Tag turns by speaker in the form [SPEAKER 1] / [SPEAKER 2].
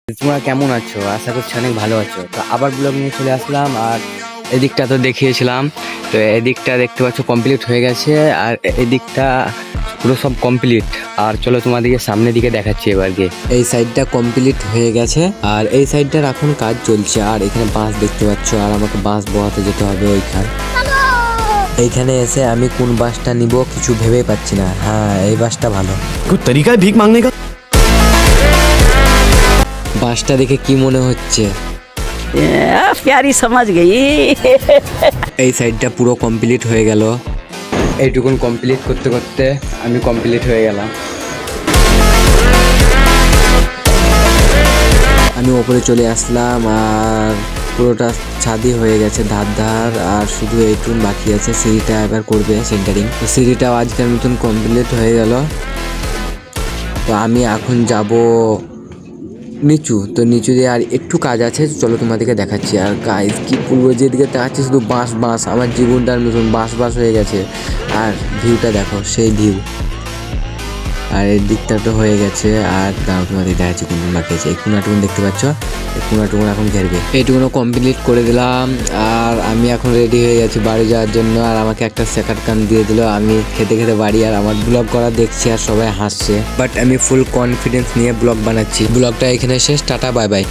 [SPEAKER 1] তোমরা কেমন আছো? আশা করছি অনেক ভালো আছো। তো আবার ব্লগ নিয়ে চলে আসলাম। আর এদিকটা তো দেখিয়েছিলাম, তো এদিকটা দেখতে পাচ্ছ কমপ্লিট হয়ে গেছে। আর এদিকটা পুরো সব কমপ্লিট। আর চলো তোমাদেরকে সামনের দিকে দেখাচ্ছি এবার গিয়ে। এই সাইডটা কমপ্লিট হয়ে গেছে আর এই সাইডটার এখন কাজ চলছে। আর এখানে বাঁশ দেখতে পাচ্ছ, আর আমাকে বাঁশ বহাতে যেতে হবে ওইখানে। এইখানে এসে আমি কোন বাসটা নিব কিছু ভেবেই পাচ্ছি না। হ্যাঁ, এই বাসটা ভালো।
[SPEAKER 2] कुछ तरीका है भीख मांगने का।
[SPEAKER 1] বাসটা দেখে কি মনে হচ্ছে?
[SPEAKER 3] प्यारी समझ गई।
[SPEAKER 1] এই সাইডটা পুরো কমপ্লিট হয়ে গেল। এইটুকুন কমপ্লিট করতে করতে আমি কমপ্লিট হয়ে গেলাম। আমি ওপরে চলে আসলাম আর পুরোটা ছাদি হয়ে গেছে ধার ধার। আর শুধু এইটুকুন বাকি আছে, সিঁড়িটা এবার করবে সেন্টারিং। তো সিঁড়িটাও আজকের মতন কমপ্লিট হয়ে গেল। তো আমি এখন যাব নিচু। তো নিচু দিয়ে আর একটু কাজ আছে, চলো তোমাদেরকে দেখাচ্ছি। আর গাইজ কি বলবো, যেদিকে দেখাচ্ছি শুধু বাঁশ বাঁশ, আমার জীবনটার মতন বাঁশ বাঁশ হয়ে গেছে। আর ভিউটা দেখো, সেই ভিউ। আর এই দিকটা তো হয়ে গেছে। আর দাও তোমাদের দেখাচ্ছি কোন বাকি আছে। এই কোনাটুকুন দেখতে পাচ্ছ, এই কোনাটুকুন এখন ঘেরবে। এইটুকুনও কমপ্লিট করে দিলাম। আর আমি এখন রেডি হয়ে গেছি বাড়ি যাওয়ার জন্য। আর আমাকে একটা সেকাট কান দিয়ে দিল। আমি খেতে খেতে বাড়ি। আর আমার ব্লগ করা দেখছি আর সবাই হাসছে, বাট আমি ফুল কনফিডেন্স নিয়ে ব্লগ বানাচ্ছি। ব্লগটা এখানে শেষ। Tata, bye bye.